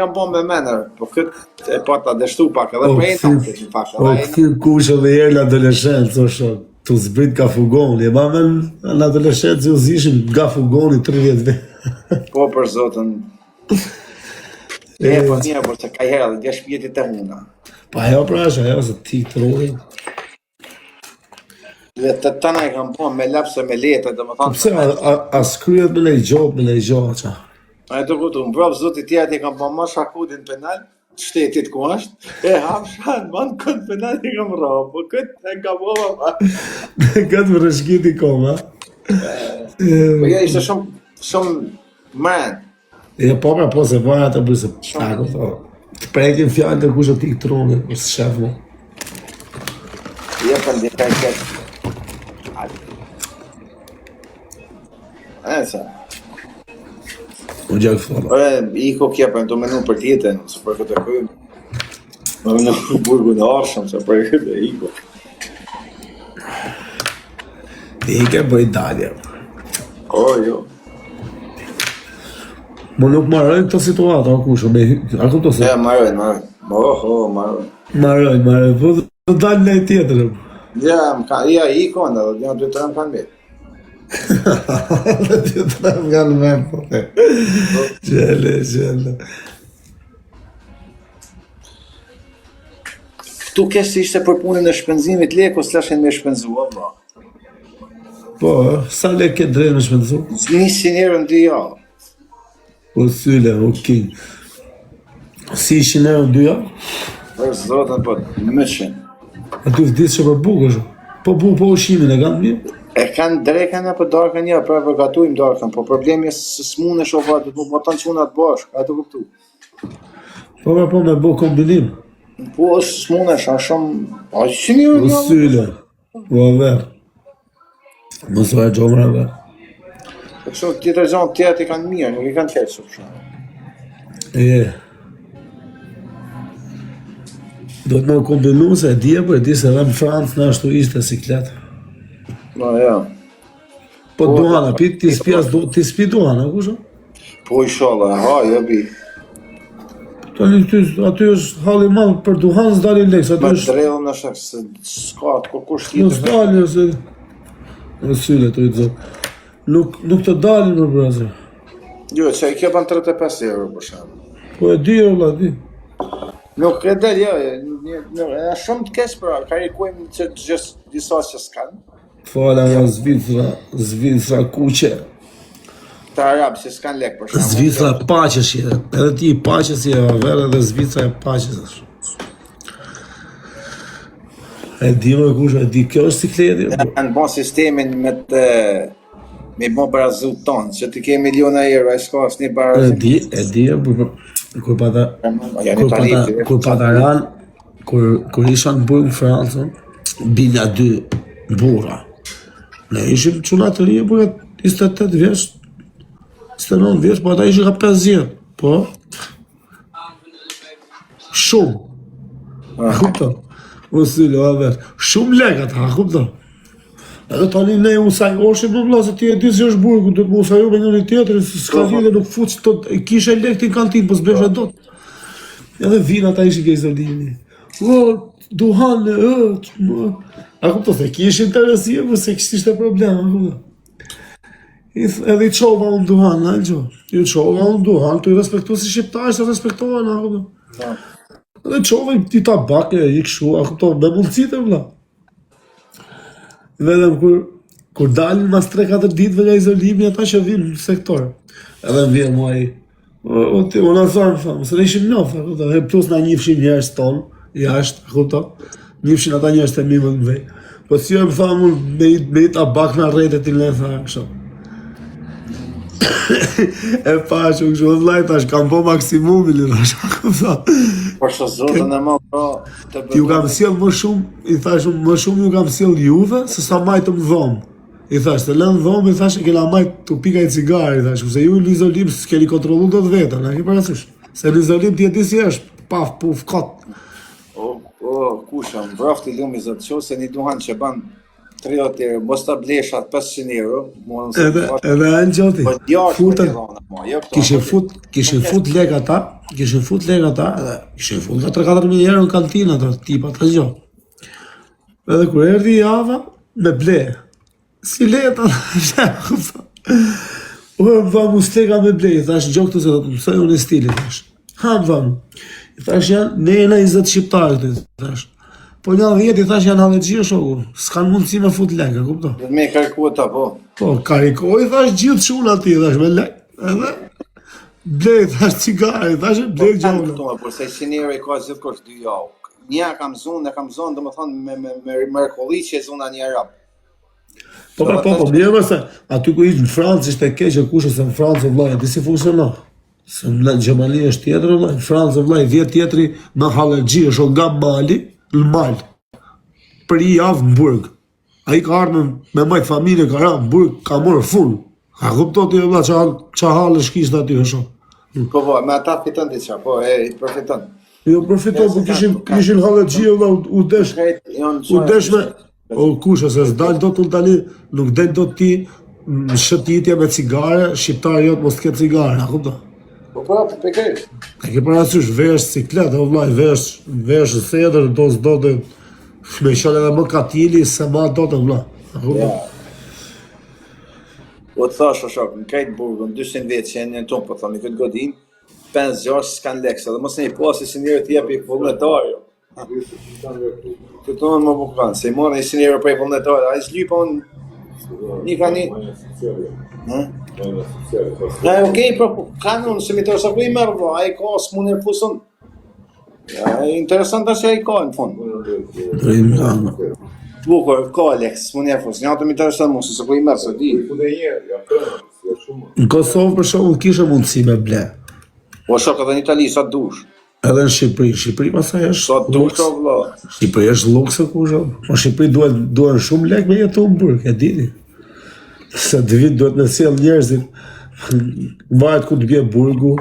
kam bo me menër, po këtë e pata dështu pak, edhe për e në të fakt. O këthi kushë dhe jere në adolescent, thosho, tu zbrit ka fugoni, e ma me në adolescent që zishim nga fugoni 30 vete. Po për zotën. E po një, por që ka herë dhe 10 pjetit e huna. Pa ajo pra është, ajo se ti të rojë. Dhe të tëna i kam po me lapse me letë, dhe më thonë. Pse, a skryet me lejgjohë, qa? A e të kutu, më brapë zotit tjetë i kam po ma shakudin penal, shtetit ku është, e hapshan, man këtë penal i kam rrë, po këtë e kam po ma. Këtë më rëshkit i kom, ha? Po ja ishte shumë men. E po pra po se vaja të bërë se tako, të prekin fjallë të kushë t'i këtroni, është shef mu. Je për një kaj këtë. E sa. Unë gjallë fëllë. Iko kja për në të menu për tjetën, se për këtë e këmë. Më menu për burgu në arshëm, se për këtë e iko. Ike bëj dalje. O, jo. Më nuk marrojnë këtë situatë, a kushë, a ku të se? Ja, marrojnë. Marrojnë, po të dalë në e tjetër. Ja, iko në, dhe janë 2-3 më kanë me. Dhe 2-3 më kanë me, po. Gjelle. Këtu kesë ishte për punën e shpenzimit lekë, o s'lashen me shpenzua, ba. Po, sa lek ke drejnë me shpenzu? 100 euro në 2 javë. Po, sylle, okej. Si 100 euro në 2 javë? Për zotën, po, 100. A ty vdisë që për bukë është? Po ushimin e kanë mirë? E kanë drekën e për darkën një, pra përgatujmë darkën, po problemi e së s'mune shofa, të më botan që unë atë bashkë, a të kuptu. Po me bo kombinim. Po s'mune shumë, a që një një? Po sylle, po verë. Mësë e gjomër e verë. Po kështu tjetër zonë tjetë i kanë mirë, nuk i kanë keqë shumë shumë. Do të më kombinu se e di se dhe në Francë në ashtu ishte sikletë. No, ja. Po duhana, ti spi duhana, kusho? Po i shala, ja bi. Aty është halli malë për duhanë s'dali lekës. Me drejlën në shakë, se s'ka atë kush tjetër. Në s'dali, ose... Në sylle, të i të zotë. Nuk të dalin më brazë. Jo, që i kepan 35 euro për shemë. Po e di, ola, di. Nuk e del, jo, e shumë të kesë pra, ka i kujmë që gjithë disa që s'kanë. Fala nga Zvicra kuqe. Të arabë që s'kanë lekë për shemë. Zvicra paqës je, edhe ti i paqës je, verë edhe Zvicra e paqës është. E di më kushe, e di, kjo është sikleti. Në bon sistemin me bon barazut tonë, që ti ke miliona euro, e s'ka asë një barazut. E di, kur pata ranë, kur isha në burë në Francën, binja 2 bura. Ne ishim quna të rije, burë 28 vjeç, 29 vjeç, po ata ishim ka 50, po. Shumë. Kupto? Vësile, a vetë. Shumë lekat, ha, kupto? Edhe tani ne unë oshim në vlasë, ti e di si është burë, ku të më usaju me njëri tjetër, s'ka dhe nuk fuq që të kishe lek ti në kantin, po s'beshe do të. Edhe vinë ata ishi ke izolimi. Duhan, a kupto, se ki ishi interesie, po se kështë ishte problem, a kupto. Edhe i qova unë duhan, a gjo. I qova unë duhan, të i respektu si shqiptarë, se respektohen, a kupto. Edhe qova i tabake, i këshu, a kupto, me mundësit e vla. Vedem kur dalin mas 3-4 ditëve nga izolimi ata që vinë në sektor. Edhe më vjen mua i, unë azarë më thamë, se ne ishim njofë, e plus na njifshin njerës tonë, jashtë, akuto, njifshin ata njerës të mimë në vej. Po si jo më thamë unë me i tabak në rejtet i lënë, thamë kësho. E pa që kësho, dhe tash kam po maksimumin, Por që zotën e më pra... Ju kam sjell më shumë, i thash më shumë ju kam sjell juve, se sa majtë më dhomë. I thash, të lënë dhomë, i thash, e kena majtë të pika i cigari, i thash, se ju në izolim s'keni kontrolu do të vetën, a ki parasysh? Se në izolim ti e di si është, paf, puf, kot. Kusha, më vrafti lumi zotë që, se një duhan që ban 30 euro, mos të bleshat 500 euro, edhe anë gjoti, kishin fut lek ata, kishin fut lek ata, edhe kishin fut nga 3-4 mijë euro në kantinë ata tipat të gjë. Edhe kur erdhi java, me ble. Si leta, va mu steka me ble, i thash gjok të se të mësoj unë e stili, thash. Ham vam. I thash janë, ne jena 20 shqiptarë të, thash. Po një 10 i thash janë halëgjia shoku, s'kan mundësi me fut lek, e kupto? Dhe me karikuata, po. Po, karikoj, thash gjithë shun ati, thash me lek. Edhe, ble, thash cigare, thash ble gjona. Por se sinjeri ka gjithkosh 2 javë. Një kam zonë, dhe më thonë me mërkolli që e zona një arab. Po, mirë se aty ku ishtë në Francë ishte keqe kushë se në Francë vllai, di si funksionon. Se në Gjermani është tjetër vllai, në Francë vllai vjet tjetri me hallergji është nga Mali, në Mal. Për një javë në burg. Ai ka ardhur me majt familje ka ra në burg, ka marrë full. A kupton ti vlla ça hallesh kishte aty është. Po, me ata fiton diçka, po e përfiton. Jo përfiton, po kishin hallergji vlla u desh me o kusha se s'dal do t'u tani, nuk del do ti në shëtitje me cigare, shqiptarë jotë mos t'ke cigare, a kupto? Po, pekej. E ke parasysh, vesh ciklet, o vlaj, vesh thedër, do s'do të me qëllë edhe më katili, se ma do të vlaj, a kupto? O të thash, shok, në kajtë burgën, 200 vetë që e një tonë, po thoni, këtë godin, 5-6 s'kan lekse, dhe mos ne i pasi si njërë t'jepi i vullnetarë. Të tonë më bukan, se i morë një sinjere prej vullnetarë, a i zlypa unë një ka një... Okej, po kanon, se mi të rësa ku i mërë, a i ka së mund e fusën. Interesant është që a i ka në fund. Bukur, ka leks, së mund e fusën, një ato mi të rësa mu, se ku i mërë, se di. Në Kosovë për shumë kishe mundësi me ble. Po shok edhe në Itali, sa dush. Edhe në Shqipëri pasaj është Sa dush o vla. Shqipëri është lukse ku shumë. Po Shqipëri duhen shumë lek me jetu në burg, e dini. Se të vit duhet me sjell njerëzit, varet ku të bje burgu,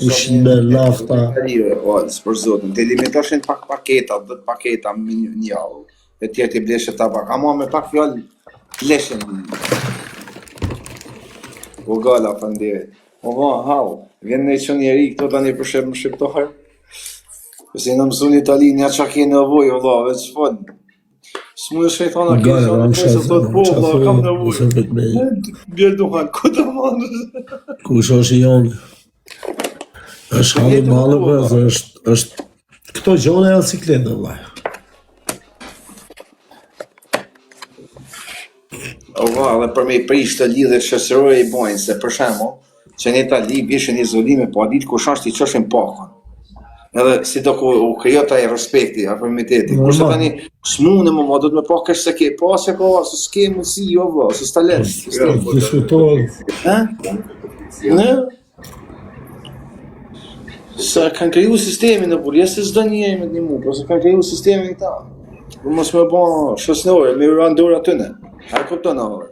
ushqime, lafta. Për zotin, të limitoshën pak paketa, 10 paketa një javë. E tjerë t'i bleshe tabak, ama me pak fjallë bleshen. O gala, fëndere. O va, hau, vjen në që njeri këto tani përshep më shqiptarë. Pëse në mësu një Itali, një qa kje nevoj, o la, veç fënë. Së mu e shkejtana kje që në pesë, të të po, la, kam nevoj. Bjerë duhan, ku të manë? Kush është i jonë? është halë malë, për, është... Këto gjone e cikletë, vllaj. O va, dhe për me i prish të lidhe shësërore i bojnë, se për shembo, që në Itali bishin izolime, po a ditë kush është i qëshin pakën. Edhe si do ku u kryota i respekti, afirmiteti. Kurse tani, s'mune më do të me pa kështë se ke pas e ka, se s'ke mundësi, jo vë, se s'talent. Ne? Se kanë kriju sistemin në burje, se s'do një jemi një mu, po se kanë kriju sistemin i ta. Po mos me ba shësnore, me randore atyne. A e kupton avë?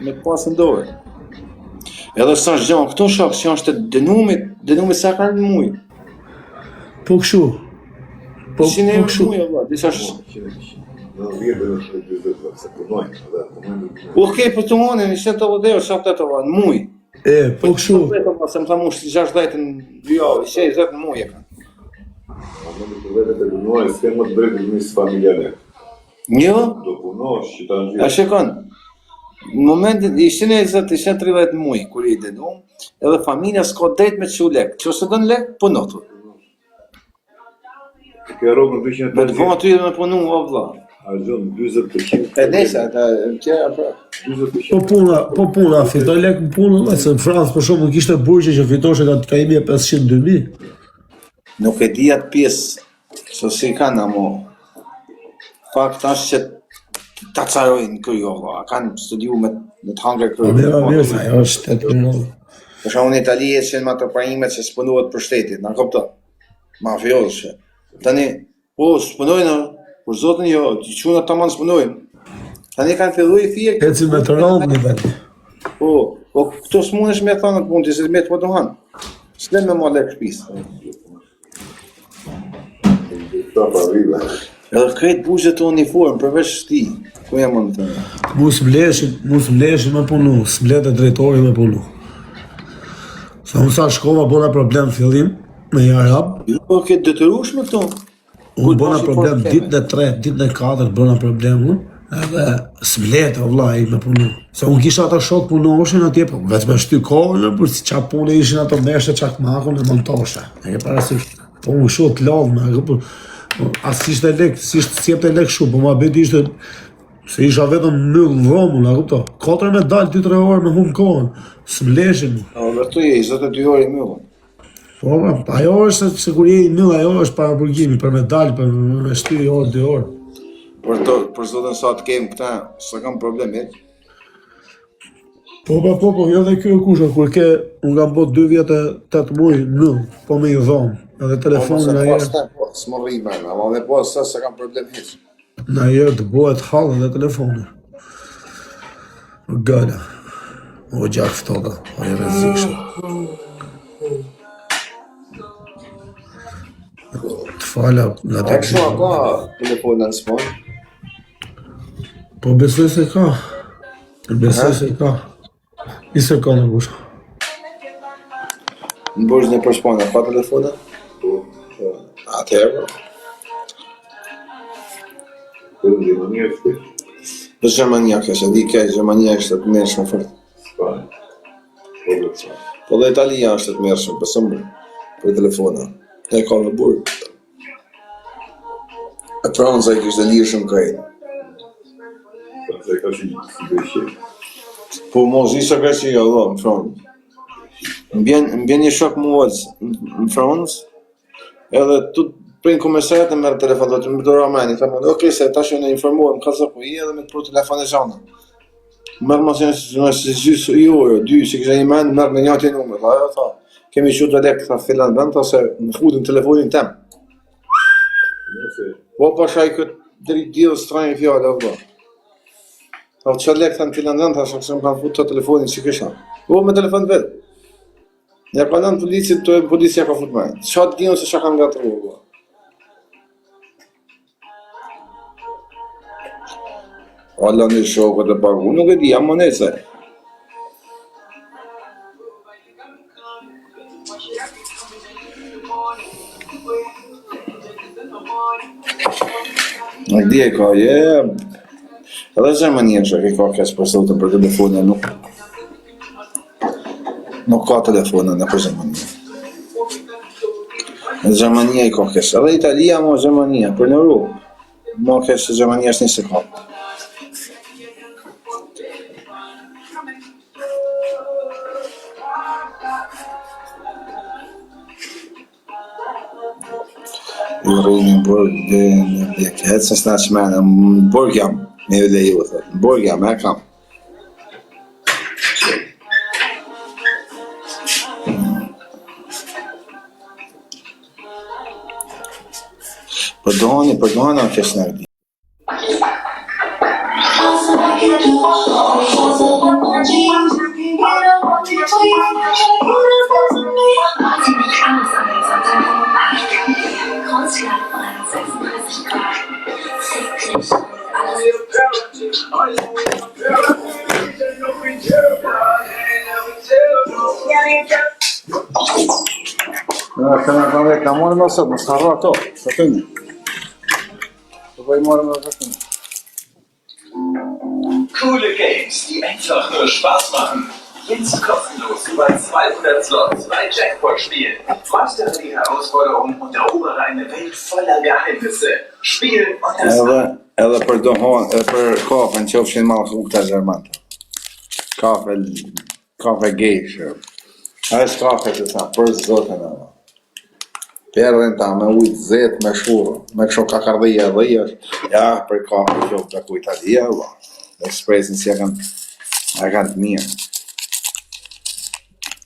Me pasë ndore. Edhe sa është gjanë, këto shakë që është dënumit sa kanë në mujë. Po këshu. Po këshu. Disa është... Okej, po të mëne, një 180 sa të të në mujë. Po këshu. Se më thamu 60 në javë, 60 në mujë e kanë. Një? A shekon, në momentin, ishin e 30 mujë, kur i denum, edhe familja s'ka drejt me që lek, që se dën lek, punotu. Me të vëma ty dhe me punu, o vla. E nesa, tjera pra. Po puna, fitoj lek në punë, se në Fransë, për shumë, në kishte burgje që fitoshe ka imi e 500-2000. Nuk e di atë pjesë, që si kanë, amo. Fakt është që ta carojnë kërjo, kanë studiu me të hangre kërjo. Mirë, ajo është 8 minutë. Për shumë në Itali e qenë ma të prajimet që s'pënuat për shtetit, në këpto, mafiosë. Tani, s'pënojnë, për zotën jo, që quna të manë s'pënojnë. Tani kanë fillu i fije... E si me të rëllë një vetë. Po, këto s'munesh me thonë në punë, se me të më të hanë. S'len me ma lek shpisë. Edhe krejt buzhet të uniform, përveç ti, ku jam më në të në? Mus mbleshi me punu, s'mblet e drejtori me punu. Sa unë sa shkova bona problem fillim me një arab. Jo, ke detyrueshme këto. Unë bona problem ditën e 3, ditën e 4 bona problem unë. Edhe s'mlet vllai me punu. Se unë kisha ata shok punoshin atje, po vetëm me shty kohën, për si qa punë ishin ato meshte çakmakun e montosha. E ke parasysh. Po unë shoh të lavë me as ishte lek, si jepte lek shumë, po ma beti ishte se isha vetëm myll dhomën, a kupto? 4 me dal 2-3 orë me humb kohën. S'mleshin. Vërtu je 22 orë i myllën. Po, ajo është se kur je i myll, ajo është para burgimi, për me dal, për me shty orë 2 orë. Për zotin sa të kem këta, s'ka kam problem, Po, jo dhe kjo kusha, kur ke, unë kam bot 2 vjetë 8 muj myll, po me i dhomë, edhe telefonin në jerë. S'më rri mërë, ama dhe po s'ka kam problem hiç. Në jerë të bëhet halë dhe telefonin. Gëlla, o gjakë ftoga, o e rezikshë. Të fala, në të kështu ka telefonin në smonë? Po besoj se ka. Besoj se ka. I se ka në kusha. Në burgë në përshpana, ka telefonin? Atëherë? Për Gjermania kështë, di ke Gjermania është të mërshme fërtë. Po dhe Italia është të mërshme, për sëmbër, për telefona. E ka në burgë. E Franca i kështë e lirë shumë kajtë. Po mos isha Greqia, në Francë. M'bjen një shok muaz në Francë, edhe tu prin komesaret e merr telefon, do të më dora mani, tha më, "Okej, se tash unë informohem ka sa po i edhe me të pru telefon e zana." Merr mos se gjys euro, 2, si kisha një mend, merr me një atë numër, tha, "Kemi qut lek, tha filan vend, ose më futin telefonin tem." Po shaj këtë deri diell strani fjalë apo. Po çfarë lek than filan vend, tha se më kanë futur telefonin si kisha. Po me telefon vet. Ja ka dhënë policit, policia ka futur më. Çfarë diun se çka kanë gatruar. Alla në shokët e pagu, nuk e di, jam monese. Nuk di e ka, edhe Gjermania që ke ka kesh për sotën për telefonin, nuk ka telefonin në për Gjermania. Në Gjermania i ka kesh, edhe Italia ma Gjermania, për në Europë, ma kesh që Gjermania është një se ka. I rrinë në burg dhe në këtë se s'na qmenë, në burg jam, me ju leju, në burg jam, e kam. Perdoni, a kesh në rdi. Ka morë më sot, më s'harro ato, të tënë. Të bëj morë më të tënë. Coole Games, die einfach nur Spaß machen. Jetzt kostenlos über 200 Slots bei Jackpot spielen. Meistere die Herausforderung und erobere eine Welt voller Geheimnisse. Spielen und das... Edhe për dohon, për kafën që ofshin malë këta Gjermanta. Kafe gejshë. A është kafe të ta, për zotën e ma. Perdhen ta me ujtë zetë, me shurë, me kësho kakardhija dhe është. Ja, për kafe që të ku Italia, ekspresin si e kanë të mirë.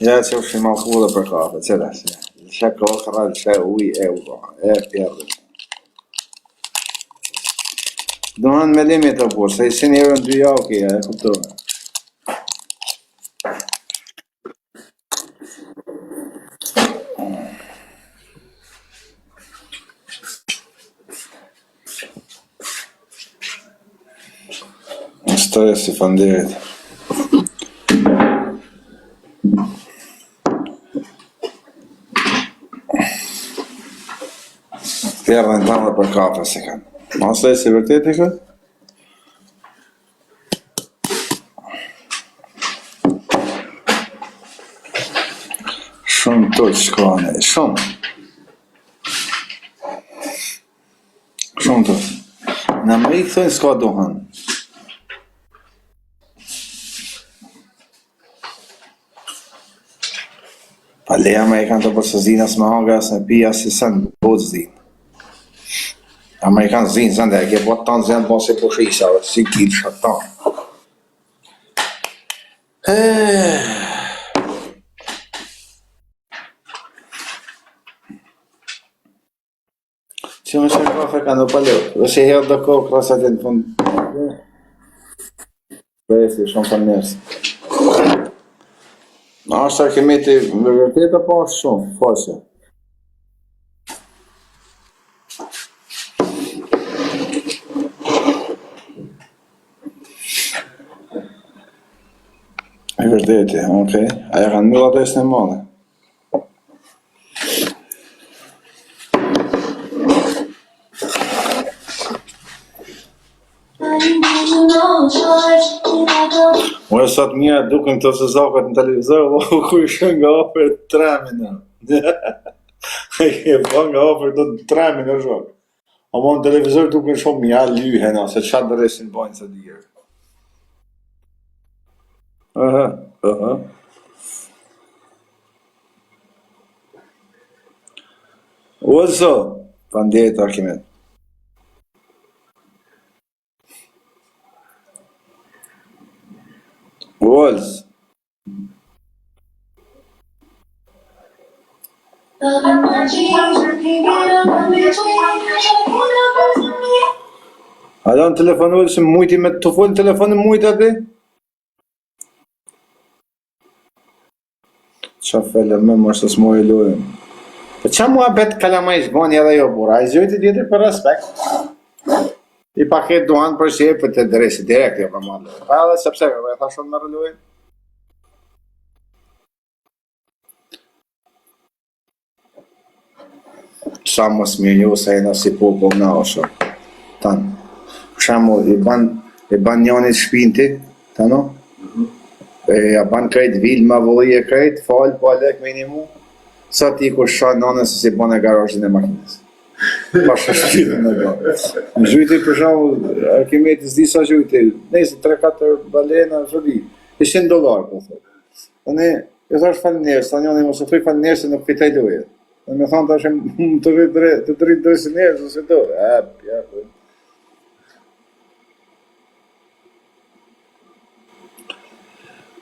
Ja, që ofshin malë këllë për kafe, qëra si. Që kohë, që ujë, perdhen. Dohan me limit të burë, se ishin euro në 2 javë kja, e kuptohë. Stres i fanderit. Terën tënde për kafe se kanë. Masa e si vërtet e këtë? Shumë të shkone, shumë. Shumë të. Në Amerikë thënë s'ka duhan. Pa le Amerikanë të përse zina s'me haga as në pia si sënë botë zinë. Amerikanë zinë zënde, e ke po të tanë zënë po se po shisa, si kilë shatanë. Që më shë kafe ka në palot, dhe që herë dhe kohë krasat e në fund. Besi, shumë për nërës. Në ashtë arkimeti më vërtet apo është shumë, faqe. E vërdeti, okej. Aja kanë milla desë në madhe. Ue sot mija duken këto se zakat në televizor, ku i shën nga afer 3 minutë. E pa nga afer do 3 minutë shok. Ama në televizor duken shumë mija lyhena, se qatë dëresin bajnë së djerë. Uëzo, pandjet Arkimet. Uëz. A do në telefon uëz që mujti me të folë në telefonin mujti ati? Qa fele me më është të smoj e lojën. Po qa mua betë kalama i shboni edhe jo bura, a i zhjojti djetër për respekt. I paket duhan për që e për të dresi direkt jo për madhe. Pa edhe sepse e tha shumë më rëllojën. Qa mos mirë jo se e në si po na o shumë. Tanë. Shamu i ban njanit shpinti, tano? Ja ban krejt vil ma vëllije krejt, falë, po alek minimu. Sa ti ku shanë nane se si ban e garajin e makinës. Pa shështitë në gërë. Në gjujti për shamu, Arkimetis disa gjujti, nëjse 3-4 balena, zhodi, $100, po thot. Në e thash falë njerës, ta njani mos u thuj falë njerës se nuk fitaj loje. Në me thanë tash të rritë dresin njerës, ose do, pja.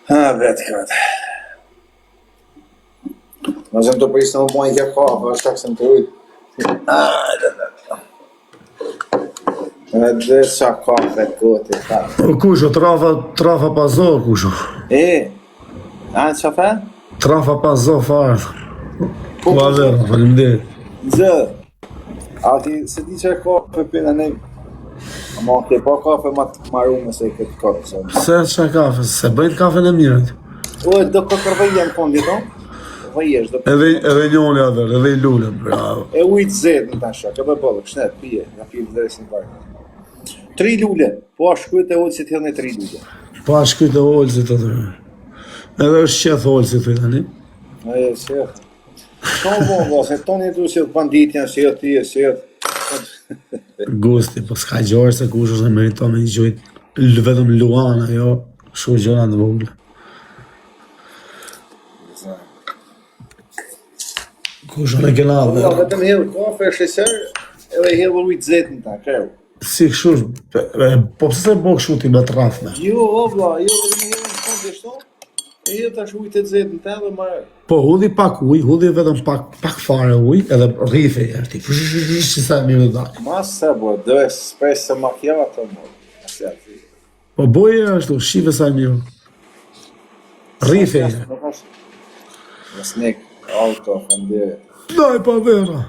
Vetë këtë. Në zëmë të prisë në më pojnë kja kafe, është takë se më të rujtë. Dhe sa kafe kote, ka. Kusho, trafa pazo, kusho. Qa fe? Trafa pazo farë. Po avera, falimderit. Zë, ati se di që kafe pina ne. Ama ke pa kafe ma të marume se i këtë kafe. Se që kafe, se bëjt kafe në mirët. O, do këkërvejja në fondi, no? Vëjesh, do Edhe njoni aver, edhe i lullem, bravo. E ujtë zetë në tasha, ka bëllë, këshnet, pije, nga pije në dresin parë. 3 lulle, po a shkujt e olësit edhe 3 lulle. Po a shkujt e olësit edhe. Edhe është qethë olësit të tani. Aje, qethë. Shumë bon, se toni du si të banditja, si jo tije, si jo... Gusti, po s'ka gjorë se kush është e merito me një gjojt, vetëm Luana, jo, shu gjona të vogla. Kush është e kena dhe? Vetëm hedhë kafe, sheser, edhe hedhë ujtë zetë në ta, kreu. Si këshu, po pëse se po këshu ti me të rafme? Jo, obla, jo, edhe me hedhë në fond e shto, e hedhë tash ujtë e zetë në ta dhe marë. Po, hudhi pak uj, hudhi vetëm pak fare uj, edhe rrife e erti, që sa mirë dhe dalë. Mas se bo, dhe s'pres se makjava të mërë. Po boje ashtu, shive sa mirë. Rrife e. Nësnik, auto, fëndire. Daj pa vera.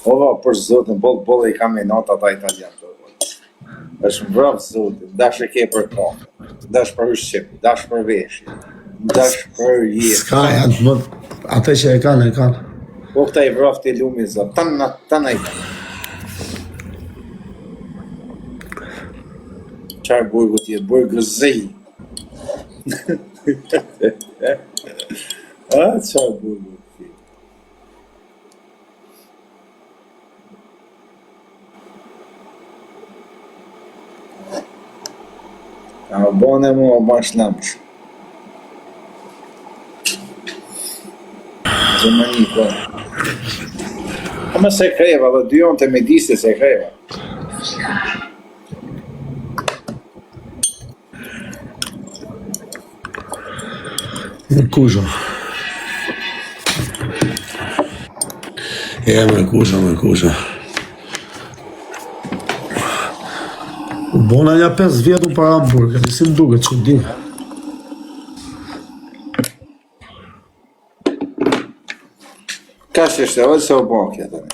Ova, për zotën, bollë i kam e nata ta italian. është mbrapa zotit, dash e ke për kafe, dash për ushqim, dash për veshje, dash për jetë. S'ka janë më atë që e kanë. Po këta i vrafti lumi zot, tanë i kanë. Qarë burgu t'jetë, burgu zëj. Qarë burgu t'jetë. A më bane mu, a bash lamsh. Zëmëni, po. A më se kreva, dhe dy janë të mediste se kreva. Mërkushë. Mërkushë. Bona nja 5 vjetë para hamburger, si më duket që di. Ka që është, ose o bon kja të ne?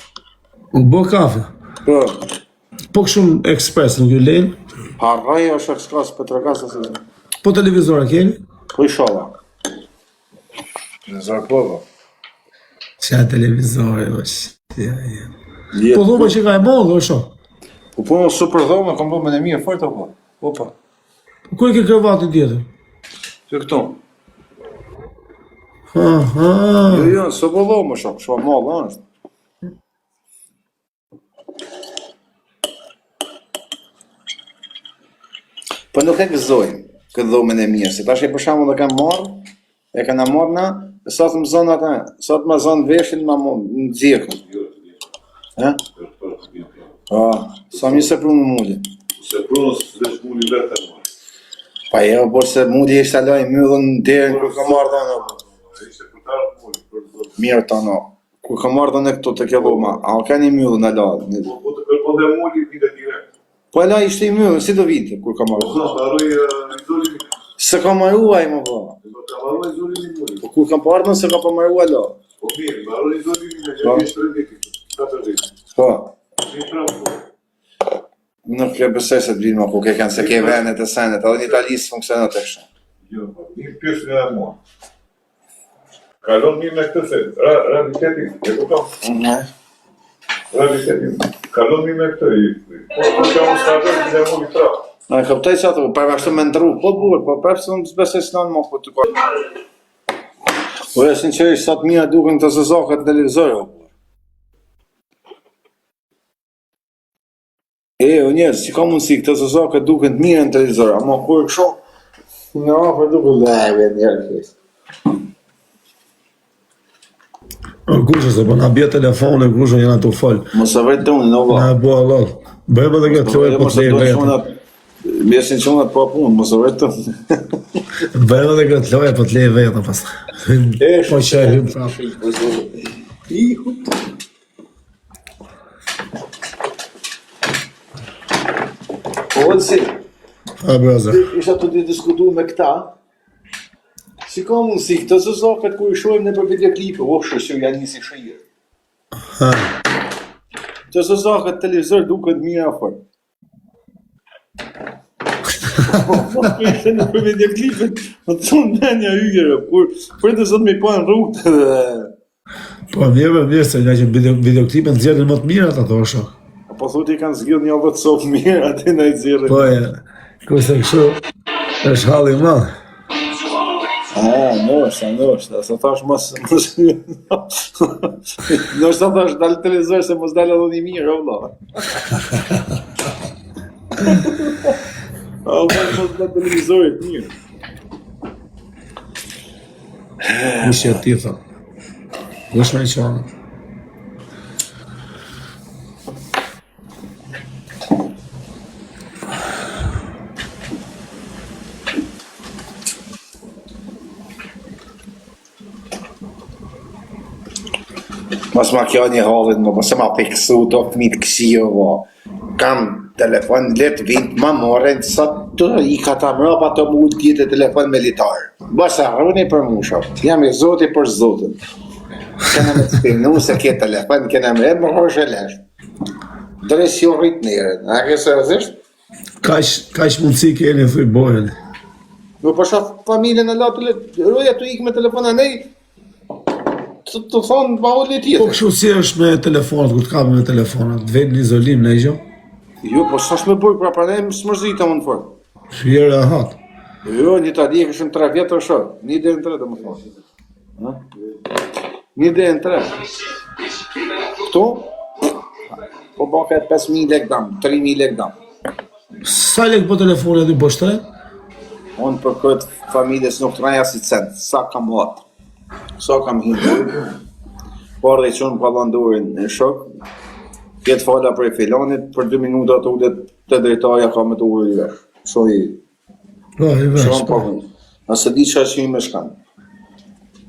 U bo kafe. Po këshum ekspres në gjulejnë. Harraj është ekspres për të regasë se zë. Po televizor e keni? Po i shola. Televizor po. Qa televizore, është. Po dhome që ka e modë, është. Po po në super dhome, kom dhome në mirë, fort apo? Opa. Po ku e ke krevati tjetër? Që këtu. Aha. Jo, së po dhome shok, shua modë, është. Po nuk e gëzojmë këtë dhomën e mirë, se tash e për shembull dhe kam marrë, e kanë marrë na, sot më zonë ata, sot më zonë veshin më në xhirkun. Ha? Sa mi se prunë muli. Se prunë s'lesh muli vetë e marrë. Pa jo, por se muli ishte aloj myllën derën kur ka marrë dhënë. Ishte përtarë muli. Mirë tano, kur ka marrë dhënë këtu të kjo dhoma, a ka një myllën ala? Po të kërkonde muli, vite direkt. Po ala ishte i myllën, si do vinte kur ka marrë? Po marroj izolimi. Se ka marruaj më po. Ka marroj izolimi muli. Po kur kam parë se ka pa marruaj ala. Po mirë, marroj izolimi në që ishte 3 viti. 4 viti. Po. Një trafë. Nuk e besoj se të vinë më ku ke kanë se ke venet e senet, edhe në Itali s'funksionon të kështë. Jo, një pjesë nga e mua. Kalon mirë me këtë se, realitetin, e kupton? Realitetin, kalon mirë me këtë, po që unë s'ka dhe muli trafë. A e këptoj që ato, përvashtu me ndru, po burë, po përpë se në besoj s'në më po të kërë. Po e sinqerisht, sa të mija duken të zëzakët në televizorë, o njerës, si ka mundësi këtë zëzakët duken të mirë në televizorë, ama kur kësho, në afer duke leve njerë kësë. Kushe se po na bje telefone, kushe jena të folë. Mos e vërtë unë, në Na e bo Allah. Bëjmë edhe këtë lojë po të lejë vetë. Mjesin që unat po punë, mos e vërtë unë. Bëjmë edhe këtë lojë po të lejë vetë, pas. Po që e hymë prapë. Po si, A, brother. isha të diskutu me këta, si ka mundësi, këtë zëzakët ku i shojmë në për videoklipe, shë janë njësi shëjë. Ha. Të zëzakët televizor duket mirë afer. Ishte në për videoklipe, në të thonë në një hygjerë, kur për të zotë me po në rrugë dhe... Po mirë se nga që videoklipe në zjerën më të mirë ato shok. Po thotë i kanë zgjidh një allët sofë mirë, ati në i zjerën. Po e, kurse kështu, është halli madh. Nështë, sa thash mos... Nështë thash dalë televizor se mos dalë edhe një mirë, o vla. A mos dalë televizorit mirë. Ishte ti, tha. Kush me qanë. Mos ma kjo një hallit më, mos e ma piksu të fëmit kësio, kam telefon, letë vind, ma moren, sa të i ka ta mrapa të mund tjetë telefon militar. Basa rruni për mu shok, jam i zoti për zotin. Kena me të spinu se ke telefon, kena me më rrështë e leshtë. Dres jo rrit njerën, a ke sërëzisht? Kaq mundësi keni thuj bojën. Jo, po shaf familjen e latë, roja të ikë me telefon e nej, të thonë ma olli Po tjetër. kështu si është me telefonat, kur të kapi me telefonat, të vetë në izolim në gjë? Jo, po s'ash me bujë, pra ne më smërzita më në fort. Shjera e hatë. Jo, një tali e këshëm 3 vjetër shërë, 1 deri në 3 dhe më thonë. 1 deri në 3. Këtu, po bëhet 5.000 lek dam, 3.000 lek dam. Sa lek po telefonet i bështëre? Unë për këtë familjes nuk të raja si cent, sa kam hatë, sa kam hinë. Por dhe që unë palandorin në shok, këtë fala për e filonit, për 2 minuta të ullet të drejtarja ka me të ujë i vesh. Shoj, Po, i vesh, shon po. pa vënd. Nëse di që është i me shkanë.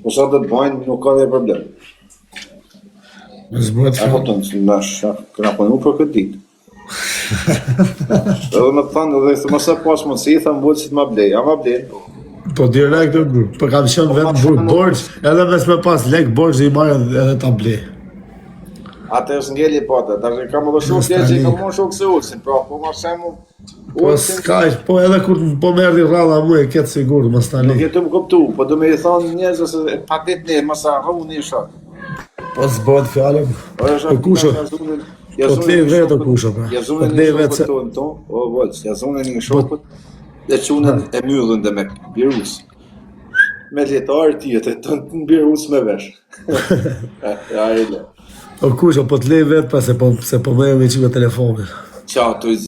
Po sa të të bajnë, nuk ka dhe problem. Në zbret E fjalë. kupton, që ndash, këna punu për këtë ditë. Edhe me të thanë, edhe të mëse pas mundësi, thëmë bëllë si të ma blej, a ma blej. Po direkt e bërë, po kam qenë vetë borç, edhe mes me pas lek borç i marrë edhe ta blej. Atë është ngeli pata, tash kam edhe shok tjerë që i kam marrë shok se ulsin, pra po ma shemu Po s'ka, po edhe kur po më erdhi rradha mu e ketë sigur, mos ta nuk lej. jetu më kuptu, po do me i thonë njerëzve se pa ditë ne, mos harru një shok. Po s'bëhet fjalë. Po kusho? Po të lej vetë o kusho, pra. Jazunën Po të një lej shokët vetë se... tonë tonë, o vëllës, jazunën një shokët, dhe qunën e myllën dhe me virus. Me letarë tjetër, të në virus me vesh. Ja, e le. O kusho, po të lej vetë, pa se po më e me që me telefonin. Qa, të